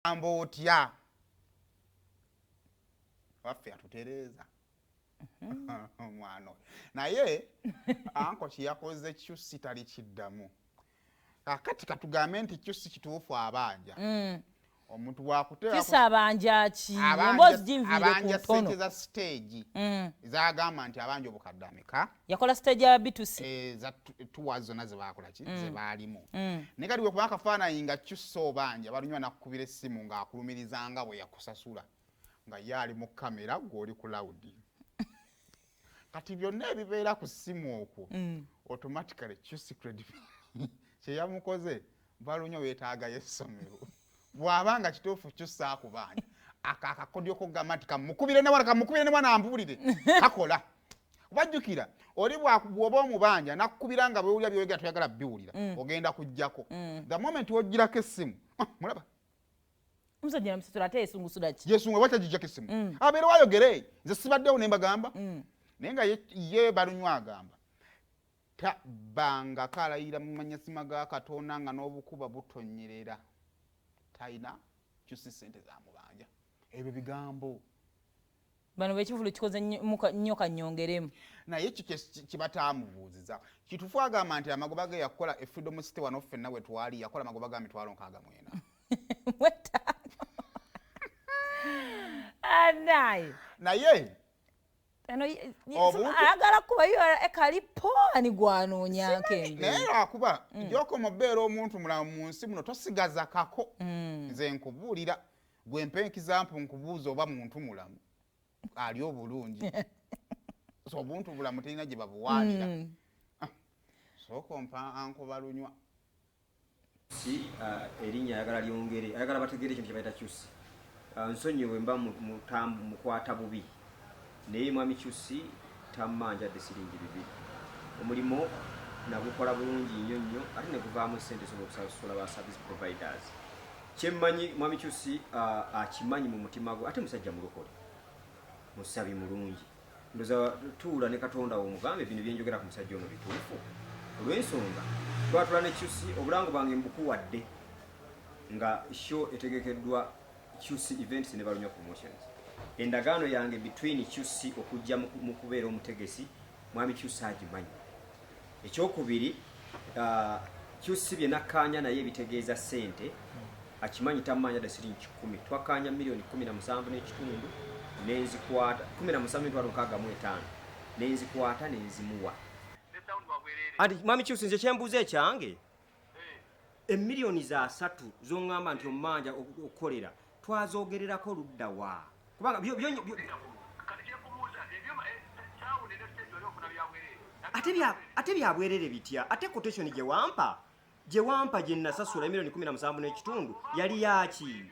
Ambotya waffe atutereeza omwana naye anko kiyakoze kyusi tali kiddamu akati katugambe nti kyusi kituufu abanja omuntu wakuteera kisa abanja ki embozi jinviire ku ntono za stage zagamba nti abanja obukadde ameka yakola stage ya bitusi za tuwa zonna ze bakola ki ze baalimu ne kati bwe kubanga faanayi nga kyusi obanja balunywa nakukubira essimu ng'akulumirizanga bwe yakusasula nga ye ali mu kamera gw'oli ku lawudi kati byonna ebibeera ku ssimu okwo automatically kyusi credit kyeyamukoze balunywa weetaagayo essomero bw'abanga kituufu kyusi akubanja akakodyo kogamba nti kamukubire ne wana ambuulire kakola bajjukira oli bw'oba omubanja nakukubira nga bwewulira by'oyogera toyagala biwulira ogenda kujjako the moment wogirako essimu mulaba omusajja namusitula ate yesungusula ki yesunga lwaki agijjako essimu abeere wayogere nze sibaddewo ne mbagamba naye nga ye balunywa agamba tabbanga kalayira mu manyasima ga Katonda nga n'obukuba butonyerera talina kyusi ssente zamubanja ebyo bigambo bano bekivulu kikoze nnyo kanyongeremu naye kibataamubuuziza kituufu agamba nti amagoba ge yakola Freedom City wano ffenna we twali yakola amagoba ga mitwalo 64 naye ayagala kubayo ekalipoa ni gwanoonya nkenge naye akuba gyoko mubeera omuntu mulamu mu nsi muno tosigaza kako nze nkubuulira gwe mpa ekizampu nkubuuza oba muntu mulamu ali obulungi so obuntu bulamu terina gye babuwaalira sooka ompa anko balunywa si erinnya ayagala lyongere ayagala bategere ekintu kye bayita kyusi nsonyiwe mba mukwata bubi naye mwami kyusi tammanjadde siringi 2 omulimu nagukola bulungi nnyo nnyo ate ne guvaamu essente z'okusasula ba service providers kyemmanyi mwami kyusi akimanyi mu mutima gwe ate musajja mulokole musabi mulungi ndoza tuula ne Katonda omugambe bino byenjogera ku musajja ono bituufu olw'ensonga twatula ne kyusi obulango bwange mbukuwadde nga show etegekeddwa kyusi events ne balunywa promotions endagaano yange between kyusi okujja mu kubeera omutegesi mwami kyusi agimanyi ekyokubiri kyusi bye nakkaanya naye ebitegeeza ssente akimanyi tammanya siringi 10 twakkaanya milioni 17 n'ekitundu nenzikwata 17.65 nenzikwata nenzimuwa ati mwami kyusi nze kyembuuza ekyange emiliyoni za 3 z'oŋŋamba nti ommanja okukolera twazogererako ludda wa kubanga ate byabwerere bitya ate quotation gye wampa gye nasasula emiliyoni 17 n'ekitundu yali yaki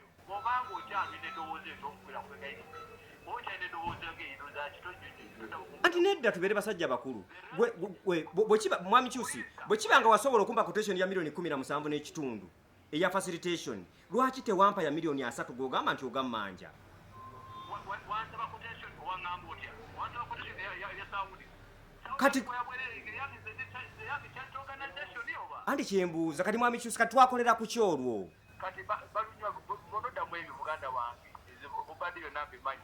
anti nedda tubeere basajja bakulu mwami kyusi bwe kiba nga wasobola okumpa quotation ya miliyoni 17 n'ekitundu eya facilitation lwaki tewampa ya miliyoni 3 gogamba nti ogammanja kati anti kyembuuza kati mwami kyusi kati twakolera ku kyolwo kati balunywa bonoddamu ebyo muganda wange obadde byonna mbimanyi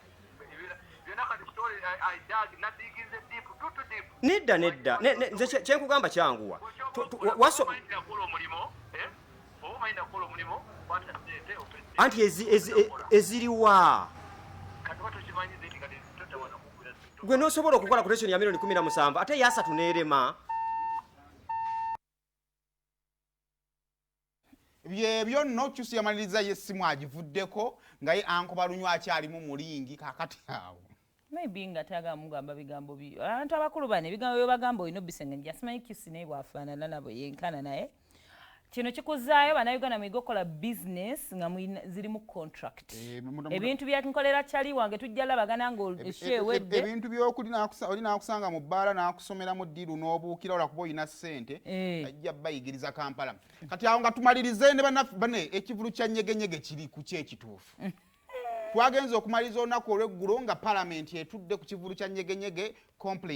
byonna kati story nadiginze deep tutu deep nedda nze kyenkugamba kyanguwa anti eziriwa gwe nosobola okukola quotation ya miliyoni 17 ate ya 3 n'erema byebyo nno kyusi yamaliriza yessimu agivuddeko nga ye anko balunywa akyalimu mulingi kakati awo maybe nga tagamugamba bigambo byo abantu abakulu bane bigambo byo bagamba olina obisenge njasimanyi kyusi naye bwafaanana nabo yenkana naye kino kikuzaayo bannayuganda mwiga okukola business nga zirimu contract ebintu byankolera kyali wange tujja labagana ngaeshewedde ebintu byokuli oli nakusanga mu bbaala nakusomeramu ddiru n'obuukira olakuba olina ssente ajja bayigiriza Kampala kati awo nga tumalirize ne bane ekivulu kya nyegenyege kiri ku kyekituufu twagenza okumaliriza olunaku olw'eggulo nga palamenti etudde ku kivulu kya nyegenyege complaint